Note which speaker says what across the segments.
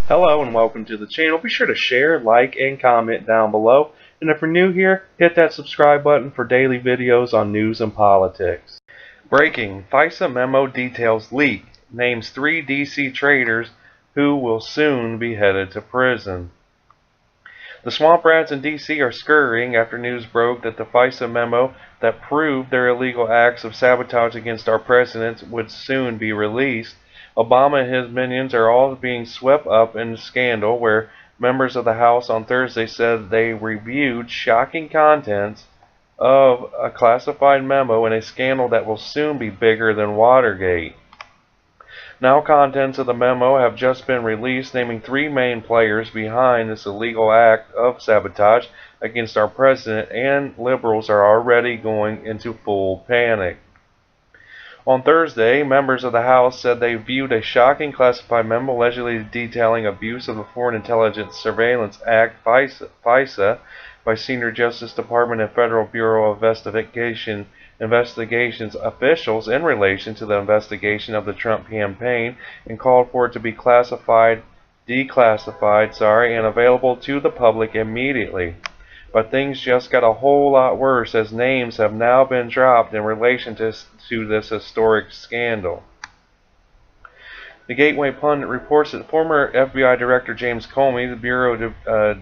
Speaker 1: Hello and welcome to the channel. Be sure to share, like, and comment down below. And if you're new here, hit that subscribe button for daily videos on news and politics. Breaking: FISA memo details leak. Names 3 DC traitors who will soon be headed to prison. The swamp rats in DC are scurrying after news broke that the FISA memo that proved their illegal acts of sabotage against our president would soon be released. Obama and his minions are all being swept up in the scandal, where members of the House on Thursday said they reviewed shocking contents of a classified memo in a scandal that will soon be bigger than Watergate. Now contents of the memo have just been released, naming 3 main players behind this illegal act of sabotage against our president, and liberals are already going into full panic. On Thursday, members of the House said they viewed a shocking classified memo allegedly detailing abuse of the Foreign Intelligence Surveillance Act, FISA, by senior Justice Department and Federal Bureau of Investigations officials in relation to the investigation of the Trump campaign, and called for it to be declassified, and available to the public immediately. But things just got a whole lot worse, as names have now been dropped in relation to this historic scandal. The Gateway Pundit reports that former FBI Director James Comey, the Bureau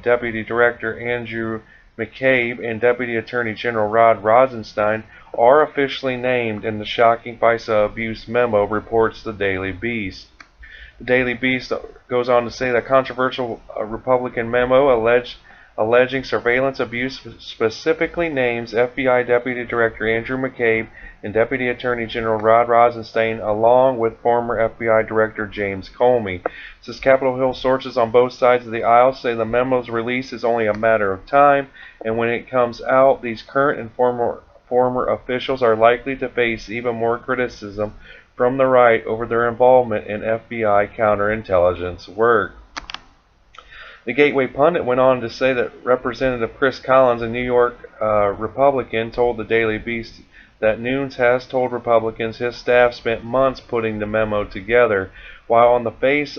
Speaker 1: Deputy Director Andrew McCabe, and Deputy Attorney General Rod Rosenstein are officially named in the shocking FISA abuse memo, reports the Daily Beast. The Daily Beast goes on to say that controversial Republican memo alleging surveillance abuse specifically names FBI Deputy Director Andrew McCabe and Deputy Attorney General Rod Rosenstein, along with former FBI Director James Comey. Says Capitol Hill sources on both sides of the aisle say the memo's release is only a matter of time, and when it comes out, these current and former officials are likely to face even more criticism from the right over their involvement in FBI counterintelligence work. The Gateway Pundit went on to say that Representative Chris Collins, a New York Republican, told the Daily Beast that Nunes has told Republicans his staff spent months putting the memo together. While on the face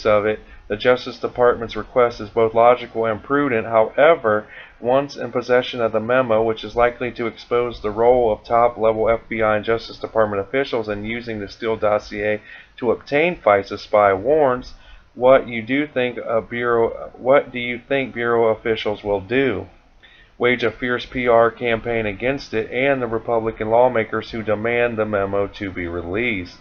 Speaker 1: of it, the Justice Department's request is both logical and prudent. However, once in possession of the memo, which is likely to expose the role of top-level FBI and Justice Department officials in using the Steele dossier to obtain FISA spy warrants, what do you think Bureau officials will do? Wage a fierce PR campaign against it and the Republican lawmakers who demand the memo to be released.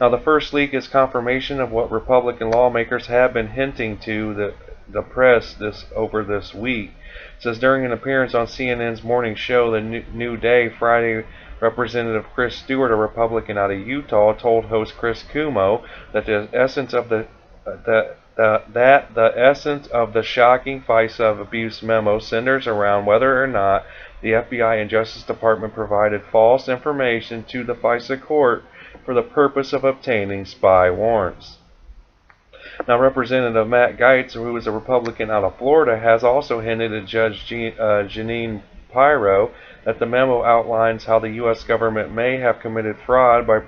Speaker 1: Now, the first leak is confirmation of what Republican lawmakers have been hinting to the press over this week. It says during an appearance on CNN's morning show, The New Day, Friday, Representative Chris Stewart, a Republican out of Utah, told host Chris Cuomo that the essence of the shocking FISA abuse memo centers around whether or not the FBI and Justice Department provided false information to the FISA court for the purpose of obtaining spy warrants. Now, Representative Matt Gaetz, who is a Republican out of Florida, has also hinted to Judge Jeanine Pirro that the memo outlines how the U.S. government may have committed fraud by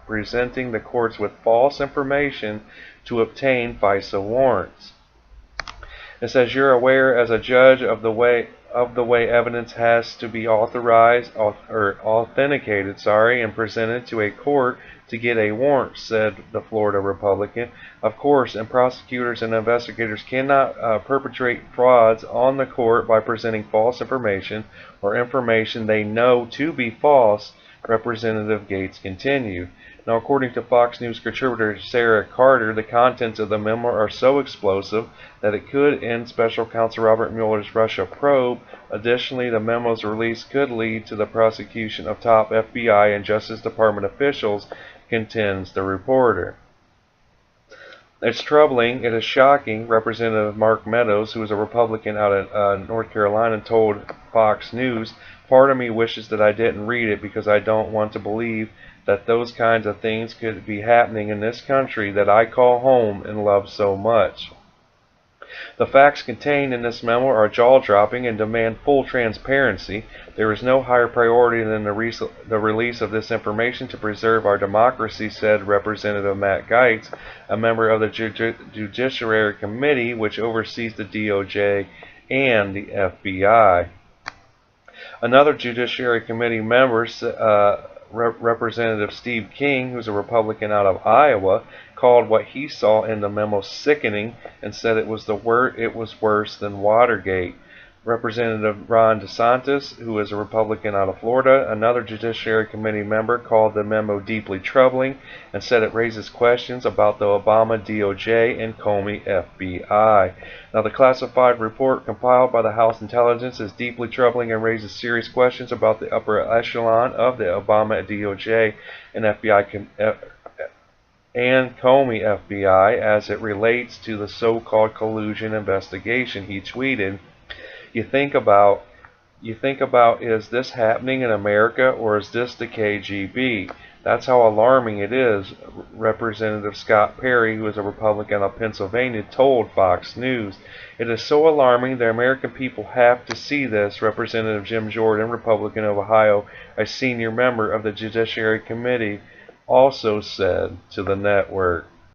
Speaker 1: presenting the courts with false information to obtain FISA warrants. It says you're aware as a judge of the way evidence has to be authenticated, and presented to a court to get a warrant, said the Florida Republican. Of course, and prosecutors and investigators cannot perpetrate frauds on the court by presenting false information or information they know to be false, Representative Gaetz continued. Now, according to Fox News contributor Sarah Carter, the contents of the memo are so explosive that it could end Special Counsel Robert Mueller's Russia probe. Additionally, the memo's release could lead to the prosecution of top FBI and Justice Department officials, contends the reporter. It's troubling, it is shocking, Representative Mark Meadows, who is a Republican out of North Carolina, told Fox News. Part of me wishes that I didn't read it because I don't want to believe that those kinds of things could be happening in this country that I call home and love so much. The facts contained in this memo are jaw-dropping and demand full transparency. There is no higher priority than the release of this information to preserve our democracy, said Representative Matt Gaetz, a member of the Judiciary Committee, which oversees the DOJ and the FBI. Another Judiciary Committee member, Representative Steve King, who's a Republican out of Iowa, called what he saw in the memo sickening and said it was worse than Watergate. Representative Ron DeSantis, who is a Republican out of Florida, another Judiciary Committee member, called the memo deeply troubling and said it raises questions about the Obama DOJ and Comey FBI. Now, the classified report compiled by the House Intelligence is deeply troubling and raises serious questions about the upper echelon of the Obama DOJ and FBI and Comey FBI as it relates to the so-called collusion investigation, he tweeted. You think about, is this happening in America or is this the KGB? That's how alarming it is, Representative Scott Perry, who is a Republican of Pennsylvania, told Fox News. It is so alarming the American people have to see this, Representative Jim Jordan, Republican of Ohio, a senior member of the Judiciary Committee, also said to the network.